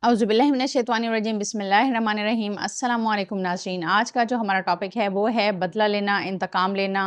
औज़ुबिल्लाहिमिनश्शैतानिर्रजीम बिस्मिल्लाहिर्रहमानिर्रहीम। अस्सलाम वालेकुम नाज़रीन। आज का जो हमारा टॉपिक है वो है बदला लेना, इंतकाम लेना,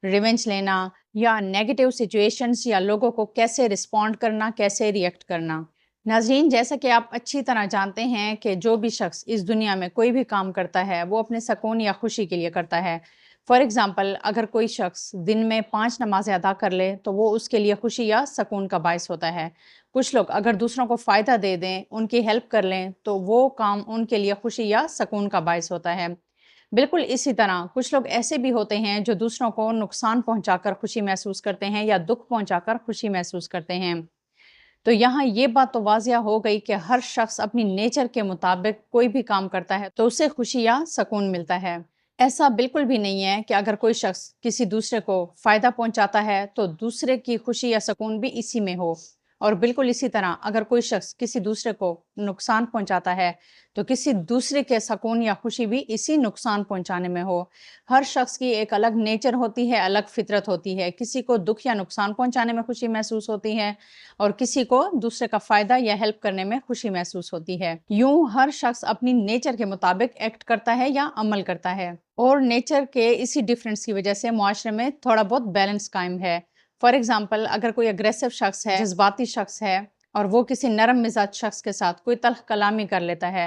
रिवेंज लेना या नेगेटिव सिचुएशंस या लोगों को कैसे रिस्पॉन्ड करना, कैसे रिएक्ट करना। नाज़रीन, जैसा कि आप अच्छी तरह जानते हैं कि जो भी शख्स इस दुनिया में कोई भी काम करता है वो अपने सुकून या खुशी के लिए करता है। फॉर एग्ज़ाम्पल, अगर कोई शख्स दिन में 5 नमाज़ें अदा कर ले तो वो उसके लिए खुशी या सुकून का बायस होता है। कुछ लोग अगर दूसरों को फ़ायदा दे दें, उनकी हेल्प कर लें, तो वो काम उनके लिए खुशी या सुकून का बायस होता है। बिल्कुल इसी तरह कुछ लोग ऐसे भी होते हैं जो दूसरों को नुकसान पहुंचाकर खुशी महसूस करते हैं या दुख पहुंचाकर खुशी महसूस करते हैं। तो यहाँ ये बात तो वाज़िया हो गई कि हर शख्स अपनी नेचर के मुताबिक कोई भी काम करता है तो उसे खुशी या सुकून मिलता है। ऐसा बिल्कुल भी नहीं है कि अगर कोई शख्स किसी दूसरे को फ़ायदा पहुंचाता है तो दूसरे की खुशी या सुकून भी इसी में हो। और बिल्कुल इसी तरह अगर कोई शख्स किसी दूसरे को नुकसान पहुंचाता है तो किसी दूसरे के सुकून या खुशी भी इसी नुकसान पहुंचाने में हो। हर शख्स की एक अलग नेचर होती है, अलग फितरत होती है। किसी को दुख या नुकसान पहुंचाने में खुशी महसूस होती है और किसी को दूसरे का फ़ायदा या हेल्प करने में खुशी महसूस होती है। यूं हर शख्स अपनी नेचर के मुताबिक एक्ट करता है या अमल करता है और नेचर के इसी डिफरेंस की वजह से मुआशरे में थोड़ा बहुत बैलेंस कायम है। फॉर एग्जाम्पल, अगर कोई अग्रेसिव शख्स है, जज्बाती शख्स है और वो किसी नरम मिजाज शख्स के साथ कोई तल्ख कलामी कर लेता है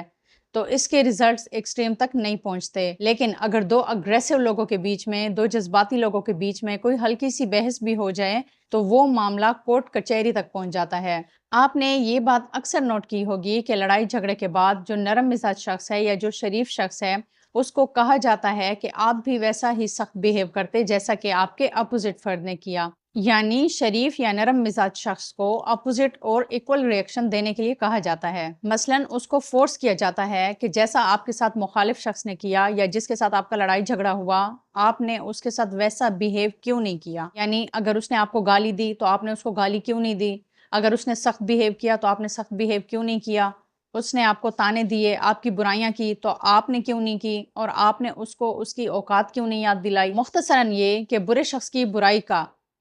तो इसके रिजल्ट्स एक्सट्रीम तक नहीं पहुंचते। लेकिन अगर दो अग्रेसिव लोगों के बीच में, दो जज्बाती लोगों के बीच में कोई हल्की सी बहस भी हो जाए तो वो मामला कोर्ट कचहरी तक पहुंच जाता है। आपने ये बात अक्सर नोट की होगी कि लड़ाई झगड़े के बाद जो नरम मिजाज शख्स है या जो शरीफ शख्स है उसको कहा जाता है कि आप भी वैसा ही सख्त बिहेव करते जैसा कि आपके अपोजिट फर्द ने किया। यानी शरीफ या नरम मिजाज शख्स को अपोजिट और इक्वल रिएक्शन देने के लिए कहा जाता है। मसलन उसको फोर्स किया जाता है कि जैसा आपके साथ मुखालिफ शख्स ने किया या जिसके साथ आपका लड़ाई झगड़ा हुआ, आपने उसके साथ वैसा बिहेव क्यों नहीं किया। यानी अगर उसने आपको गाली दी तो आपने उसको गाली क्यों नहीं दी, अगर उसने सख्त बिहेव किया तो आपने सख्त बिहेव क्यों नहीं किया, उसने आपको ताने दिए, आपकी बुराइयां की तो आपने क्यों नहीं की, और आपने उसको उसकी औकात क्यों नहीं याद दिलाई। मुख्तसरन ये कि बुरे शख्स की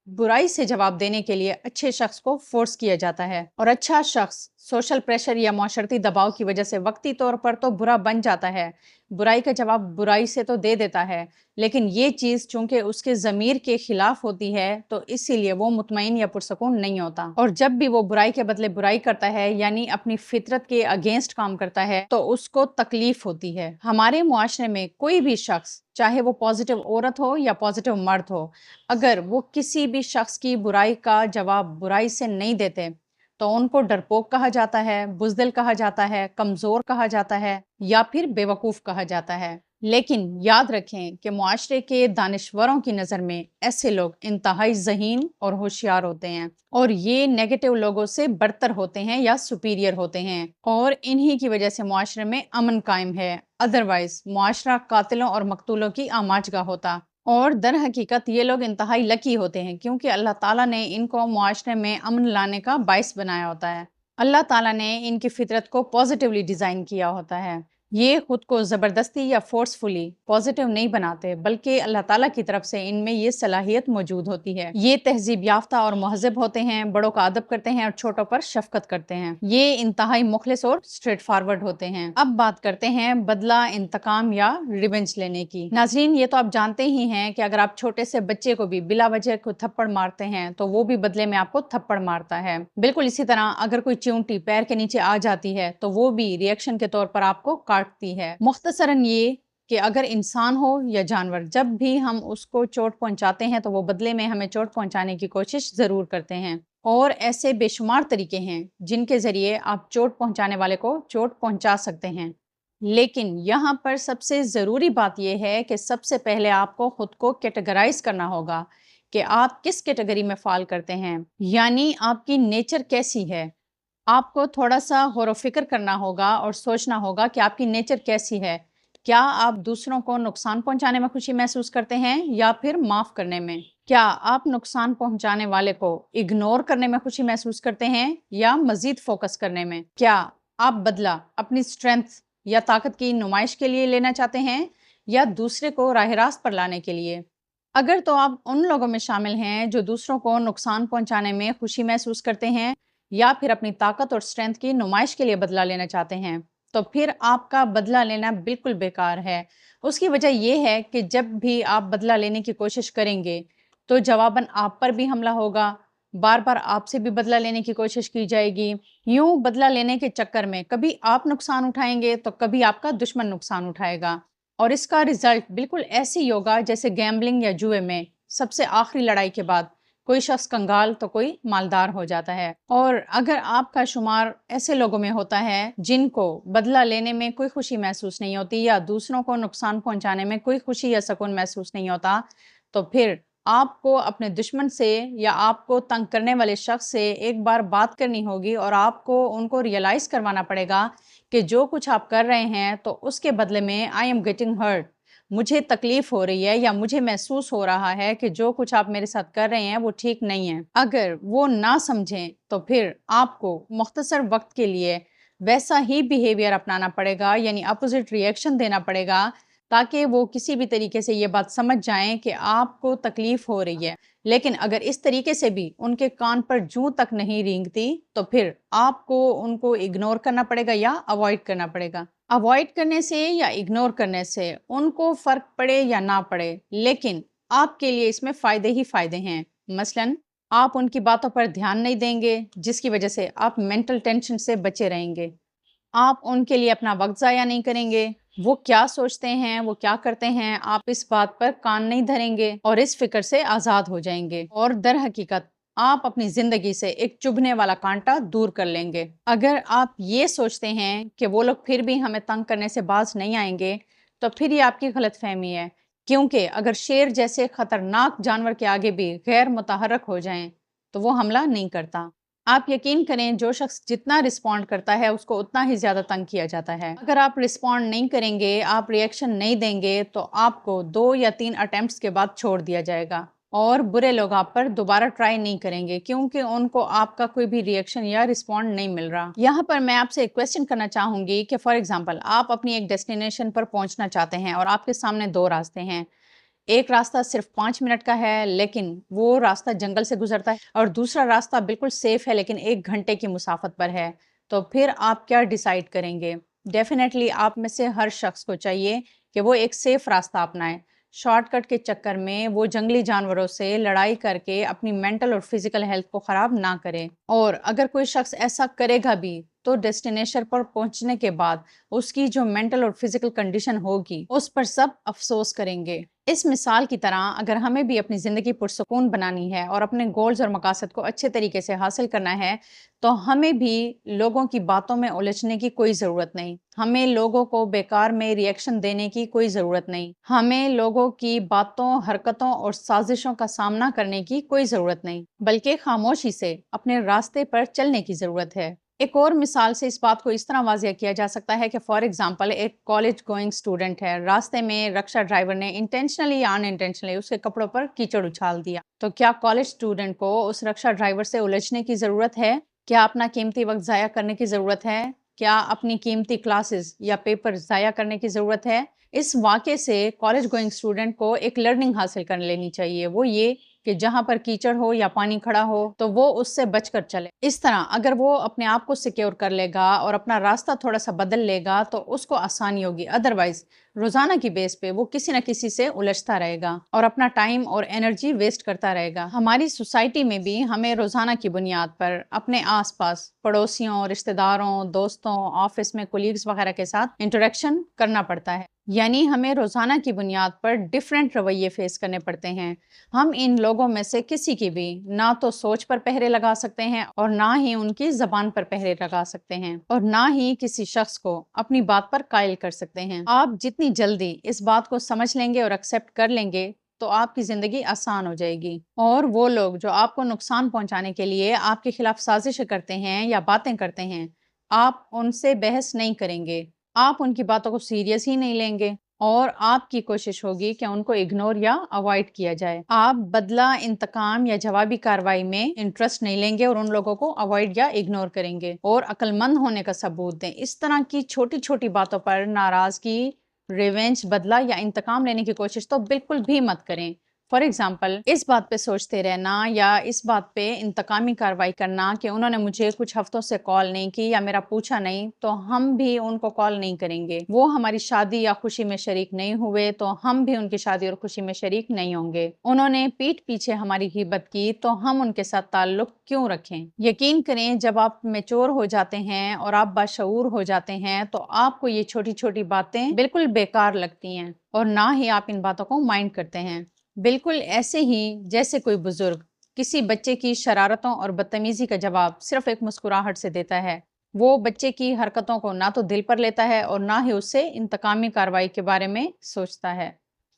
बुराई से जवाब देने के लिए अच्छे शख्स को फोर्स किया जाता है और अच्छा शख्स सोशल प्रेशर या माशरती दबाव की वजह से वक्ती तौर पर तो बुरा बन जाता है, बुराई का जवाब बुराई से तो दे देता है, लेकिन ये चीज़ चूंकि उसके ज़मीर के खिलाफ होती है तो इसीलिए वो मुतमईन या पुरसकून नहीं होता। और जब भी वो बुराई के बदले बुराई करता है यानी अपनी फितरत के अगेंस्ट काम करता है तो उसको तकलीफ होती है। हमारे मुआशरे में कोई भी शख्स, चाहे वो पॉजिटिव औरत हो या पॉजिटिव मर्द हो, अगर वो किसी भी शख्स की बुराई का जवाब बुराई से नहीं देते तो उनको डरपोक कहा जाता है, बुज़दिल कहा जाता है, कमज़ोर कहा जाता है या फिर बेवकूफ़ कहा जाता है। लेकिन याद रखें कि मुआशरे के दानिश्वरों की नज़र में ऐसे लोग इंतहाई ज़हीन और होशियार होते हैं और ये नेगेटिव लोगों से बरतर होते हैं या सुपीरियर होते हैं और इन्हीं की वजह से मुआशरे में अमन कायम है। अदरवाइज मुआशरा कातिलों और मकतूलों की आमाजगाह होता। और दर हकीकत ये लोग इंतहाई लकी होते हैं क्योंकि अल्लाह ताला ने इनको मुआशरे में अमन लाने का बाइस बनाया होता है। अल्लाह ताला ने इनकी फितरत को पॉजिटिवली डिज़ाइन किया होता है। ये खुद को ज़बरदस्ती या फोर्सफुली पॉजिटिव नहीं बनाते, बल्कि अल्लाह ताला की तरफ से इनमें ये सलाहियत मौजूद होती है। ये तहजीब याफ्ता और महज़ब होते हैं, बड़ों का अदब करते हैं और छोटों पर शफकत करते हैं। ये इंतहाई मुखलिस और स्ट्रेट फॉरवर्ड होते हैं। अब बात करते हैं बदला, इंतकाम या रिवेंज लेने की। नाज़रीन, ये तो आप जानते ही हैं कि अगर आप छोटे से बच्चे को भी बिला वजह को थप्पड़ मारते हैं तो वो भी बदले में आपको थप्पड़ मारता है। बिल्कुल इसी तरह अगर कोई चींटी पैर के नीचे आ जाती है तो वो भी रिएक्शन के तौर पर आपको काटती है। मुख्तसरन ये कि अगर इंसान हो या जानवर, जब भी हम उसको चोट पहुंचाते हैं तो वो बदले में हमें चोट पहुंचाने की कोशिश जरूर करते हैं। और ऐसे बेशुमार तरीके हैं जिनके जरिए आप चोट पहुंचाने वाले को चोट पहुंचा सकते हैं। लेकिन यहाँ पर सबसे ज़रूरी बात यह है कि सबसे पहले आपको खुद को कैटेगराइज करना होगा कि आप किस कैटेगरी में फॉल करते हैं, यानी आपकी नेचर कैसी है। आपको थोड़ा सा गौर फिक्र करना होगा और सोचना होगा कि आपकी नेचर कैसी है। क्या आप दूसरों को नुकसान पहुंचाने में खुशी महसूस करते हैं या फिर माफ़ करने में? क्या आप नुकसान पहुंचाने वाले को इग्नोर करने में खुशी महसूस करते हैं या मज़ीद फोकस करने में? क्या आप बदला अपनी स्ट्रेंथ या ताकत की नुमाइश के लिए लेना चाहते हैं या दूसरे को राह रास्त पर लाने के लिए? अगर तो आप उन लोगों में शामिल हैं जो दूसरों को नुकसान पहुंचाने में खुशी महसूस करते हैं या फिर अपनी ताकत और स्ट्रेंथ की नुमाइश के लिए बदला लेना चाहते हैं, तो फिर आपका बदला लेना बिल्कुल बेकार है। उसकी वजह ये है कि जब भी आप बदला लेने की कोशिश करेंगे, तो जवाबन आप पर भी हमला होगा, बार-बार आपसे भी बदला लेने की कोशिश की जाएगी। यूँ बदला लेने के चक्कर में कभी आप नुकसान उठाएँगे, तो कभी आपका दुश्मन नुकसान उठाएगा और इसका रिज़ल्ट बिल्कुल ऐसे ही होगा जैसे गैम्बलिंग या जुए में सबसे आखिरी लड़ाई के बाद कोई शख्स कंगाल तो कोई मालदार हो जाता है। और अगर आपका शुमार ऐसे लोगों में होता है जिनको बदला लेने में कोई खुशी महसूस नहीं होती या दूसरों को नुकसान पहुंचाने में कोई खुशी या सुकून महसूस नहीं होता, तो फिर आपको अपने दुश्मन से या आपको तंग करने वाले शख्स से एक बार बात करनी होगी और आपको उनको रियलाइज करवाना पड़ेगा कि जो कुछ आप कर रहे हैं तो उसके बदले में आई एम गेटिंग हर्ट, मुझे तकलीफ हो रही है या मुझे महसूस हो रहा है कि जो कुछ आप मेरे साथ कर रहे हैं वो ठीक नहीं है। अगर वो ना समझें तो फिर आपको मुख्तसर वक्त के लिए वैसा ही बिहेवियर अपनाना पड़ेगा, यानी अपोजिट रिएक्शन देना पड़ेगा, ताकि वो किसी भी तरीके से ये बात समझ जाएं कि आपको तकलीफ हो रही है। लेकिन अगर इस तरीके से भी उनके कान पर जूं तक नहीं रेंगती, तो फिर आपको उनको इग्नोर करना पड़ेगा या अवॉइड करना पड़ेगा। अवॉइड करने से या इग्नोर करने से उनको फ़र्क पड़े या ना पड़े, लेकिन आपके लिए इसमें फ़ायदे ही फ़ायदे हैं। मसलन आप उनकी बातों पर ध्यान नहीं देंगे, जिसकी वजह से आप मेंटल टेंशन से बचे रहेंगे। आप उनके लिए अपना वक्त ज़ाया नहीं करेंगे, वो क्या सोचते हैं, वो क्या करते हैं, आप इस बात पर कान नहीं धरेंगे और इस फ़िक्र से आज़ाद हो जाएंगे और दर हकीकत आप अपनी ज़िंदगी से एक चुभने वाला कांटा दूर कर लेंगे। अगर आप ये सोचते हैं कि वो लोग फिर भी हमें तंग करने से बाज नहीं आएंगे, तो फिर ये आपकी गलतफ़हमी है, क्योंकि अगर शेर जैसे ख़तरनाक जानवर के आगे भी गैर मुतहर्रिक हो जाएं, तो वो हमला नहीं करता। आप यकीन करें, जो शख्स जितना रिस्पॉन्ड करता है उसको उतना ही ज़्यादा तंग किया जाता है। अगर आप रिस्पॉन्ड नहीं करेंगे, आप रिएक्शन नहीं देंगे, तो आपको 2 या 3 अटेम्प्ट्स के बाद छोड़ दिया जाएगा और बुरे लोग आप पर दोबारा ट्राई नहीं करेंगे, क्योंकि उनको आपका कोई भी रिएक्शन या रिस्पॉन्ड नहीं मिल रहा। यहाँ पर मैं आपसे एक क्वेश्चन करना चाहूँगी कि फॉर एग्जाम्पल आप अपनी एक डेस्टिनेशन पर पहुँचना चाहते हैं और आपके सामने 2 रास्ते हैं। एक रास्ता सिर्फ 5 मिनट का है, लेकिन वो रास्ता जंगल से गुजरता है और दूसरा रास्ता बिल्कुल सेफ है, लेकिन 1 घंटे की मुसाफत पर है। तो फिर आप क्या डिसाइड करेंगे? डेफिनेटली आप में से हर शख्स को चाहिए कि वो एक सेफ रास्ता अपनाए। शॉर्टकट के चक्कर में वो जंगली जानवरों से लड़ाई करके अपनी मेंटल और फिजिकल हेल्थ को खराब ना करे। और अगर कोई शख्स ऐसा करेगा भी, तो डेस्टिनेशन पर पहुंचने के बाद उसकी जो मेंटल और फिजिकल कंडीशन होगी, उस पर सब अफसोस करेंगे। इस मिसाल की तरह अगर हमें भी अपनी ज़िंदगी पुरसुकून बनानी है और अपने गोल्स और मकासद को अच्छे तरीके से हासिल करना है, तो हमें भी लोगों की बातों में उलझने की कोई ज़रूरत नहीं। हमें लोगों को बेकार में रिएक्शन देने की कोई ज़रूरत नहीं। हमें लोगों की बातों, हरकतों और साजिशों का सामना करने की कोई ज़रूरत नहीं, बल्कि खामोशी से अपने रास्ते पर चलने की ज़रूरत है। एक और मिसाल से इस बात को इस तरह वाज़िया किया जा सकता है कि फॉर एग्जांपल एक कॉलेज गोइंग स्टूडेंट है, रास्ते में रक्षा ड्राइवर ने इंटेंशनली या अनइंटेंशनली उसके कपड़ों पर कीचड़ उछाल दिया। तो क्या कॉलेज स्टूडेंट को उस रक्षा ड्राइवर से उलझने की ज़रूरत है? क्या अपना कीमती वक्त ज़ाया करने की ज़रूरत है? क्या अपनी कीमती क्लासेस या पेपर ज़ाया करने की ज़रूरत है? इस वाक़े से कॉलेज गोइंग स्टूडेंट को एक लर्निंग हासिल कर लेनी चाहिए, वो ये कि जहाँ पर कीचड़ हो या पानी खड़ा हो तो वो उससे बचकर चले। इस तरह अगर वो अपने आप को सिक्योर कर लेगा और अपना रास्ता थोड़ा सा बदल लेगा, तो उसको आसानी होगी। अदरवाइज रोजाना की बेस पे वो किसी न किसी से उलझता रहेगा और अपना टाइम और एनर्जी वेस्ट करता रहेगा। हमारी सोसाइटी में भी हमें रोजाना की बुनियाद पर अपने आसपास पड़ोसियों, रिश्तेदारों, दोस्तों, ऑफिस में कोलीग्स वगैरह के साथ इंटरेक्शन करना पड़ता है, यानी हमें रोजाना की बुनियाद पर डिफरेंट रवैये फेस करने पड़ते हैं। हम इन लोगों में से किसी की भी ना तो सोच पर पहरे लगा सकते हैं और ना ही उनकी जबान पर पहरे लगा सकते हैं और ना ही किसी शख्स को अपनी बात पर कायल कर सकते हैं। आप जितनी जल्दी इस बात को समझ लेंगे और एक्सेप्ट कर लेंगे, तो आपकी जिंदगी आसान हो जाएगी। और वो लोग जो आपको नुकसान पहुंचाने के लिए आपके खिलाफ साजिश करते हैं या बातें करते हैं, आप उनसे बहस नहीं करेंगे, आप उनकी बातों को सीरियस ही नहीं लेंगे और आपकी कोशिश होगी कि उनको इग्नोर या अवॉइड किया जाए। आप बदला, इंतकाम या जवाबी कार्रवाई में इंटरेस्ट नहीं लेंगे और उन लोगों को अवॉइड या इग्नोर करेंगे और अक्लमंद होने का सबूत दें। इस तरह की छोटी छोटी बातों पर नाराजगी, रिवेंज, बदला या इंतकाम लेने की कोशिश तो बिल्कुल भी मत करें। फॉर एग्जाम्पल इस बात पे सोचते रहना या इस बात पे इंतकामी कार्रवाई करना कि उन्होंने मुझे कुछ हफ्तों से कॉल नहीं की या मेरा पूछा नहीं तो हम भी उनको कॉल नहीं करेंगे, वो हमारी शादी या खुशी में शरीक नहीं हुए तो हम भी उनकी शादी और खुशी में शरीक नहीं होंगे, उन्होंने पीठ पीछे हमारी गिबत की तो हम उनके साथ ताल्लुक क्यों रखें। यकीन करें जब आप मैच्योर हो जाते हैं और आप बाशऊर हो जाते हैं तो आपको ये छोटी छोटी बातें बिल्कुल बेकार लगती हैं और ना ही आप इन बातों को माइंड करते हैं। बिल्कुल ऐसे ही जैसे कोई बुजुर्ग किसी बच्चे की शरारतों और बदतमीजी का जवाब सिर्फ एक मुस्कुराहट से देता है, वो बच्चे की हरकतों को ना तो दिल पर लेता है और ना ही उससे इंतकामी कार्रवाई के बारे में सोचता है।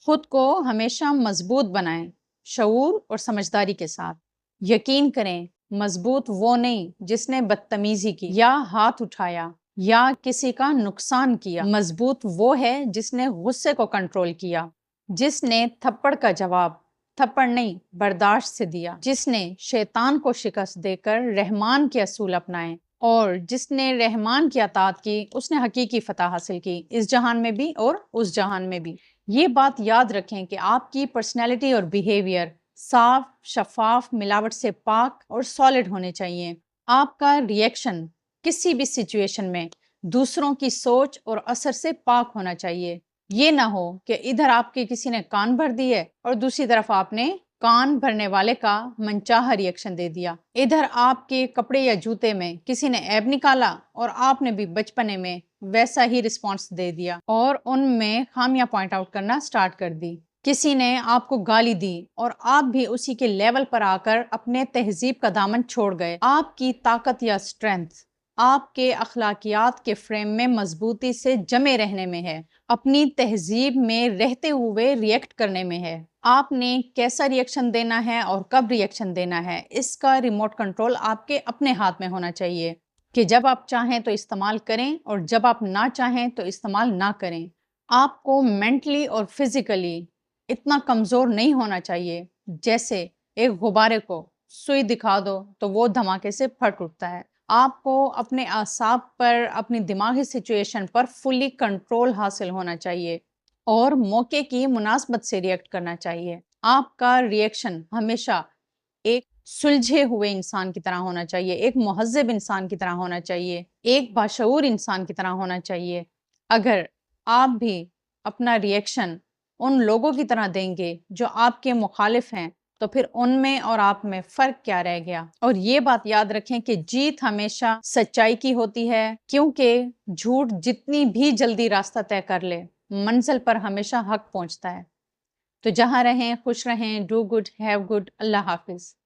खुद को हमेशा मजबूत बनाएं, शऊर और समझदारी के साथ। यकीन करें मजबूत वो नहीं जिसने बदतमीजी की या हाथ उठाया या किसी का नुकसान किया, मजबूत वो है जिसने गुस्से को कंट्रोल किया, जिसने थप्पड़ का जवाब थप्पड़ नहीं बर्दाश्त से दिया, जिसने शैतान को शिकस्त देकर रहमान के असूल अपनाए और जिसने रहमान की अताअत की उसने हकीकी फतह हासिल की, इस जहान में भी और उस जहान में भी। ये बात याद रखें कि आपकी पर्सनैलिटी और बिहेवियर साफ, शफाफ, मिलावट से पाक और सॉलिड होने चाहिए। आपका रिएक्शन किसी भी सिचुएशन में दूसरों की सोच और असर से पाक होना चाहिए। ये ना हो कि इधर आपके किसी ने कान भर दिए और दूसरी तरफ आपने कान भरने वाले का मनचाहा रिएक्शन दे दिया। इधर आपके कपड़े या जूते में किसी ने ऐब निकाला और आपने भी बचपने में वैसा ही रिस्पॉन्स दे दिया और उनमें खामियां पॉइंट आउट करना स्टार्ट कर दी। किसी ने आपको गाली दी और आप भी उसी के लेवल पर आकर अपने तहजीब का दामन छोड़ गए। आपकी ताकत या स्ट्रेंथ आपके अखलाकियात के फ्रेम में मजबूती से जमे रहने में है, अपनी तहजीब में रहते हुए रिएक्ट करने में है। आपने कैसा रिएक्शन देना है और कब रिएक्शन देना है, इसका रिमोट कंट्रोल आपके अपने हाथ में होना चाहिए कि जब आप चाहें तो इस्तेमाल करें और जब आप ना चाहें तो इस्तेमाल ना करें। आपको मेंटली और फिजिकली इतना कमज़ोर नहीं होना चाहिए जैसे एक गुब्बारे को सुई दिखा दो तो वो धमाके से फट उठता है। आपको अपने आसाब पर, अपनी दिमागी सिचुएशन पर फुली कंट्रोल हासिल होना चाहिए और मौके की मुनासबत से रिएक्ट करना चाहिए। आपका रिएक्शन हमेशा एक सुलझे हुए इंसान की तरह होना चाहिए, एक मुहज़्ज़ब इंसान की तरह होना चाहिए, एक बाशऊर इंसान की तरह होना चाहिए। अगर आप भी अपना रिएक्शन उन लोगों की तरह देंगे जो आपके मुखालिफ हैं तो फिर उनमें और आप में फ़र्क क्या रह गया। और ये बात याद रखें कि जीत हमेशा सच्चाई की होती है, क्योंकि झूठ जितनी भी जल्दी रास्ता तय कर ले मंजिल पर हमेशा हक पहुंचता है। तो जहां रहें खुश रहें, do good, have good, Allah Hafiz.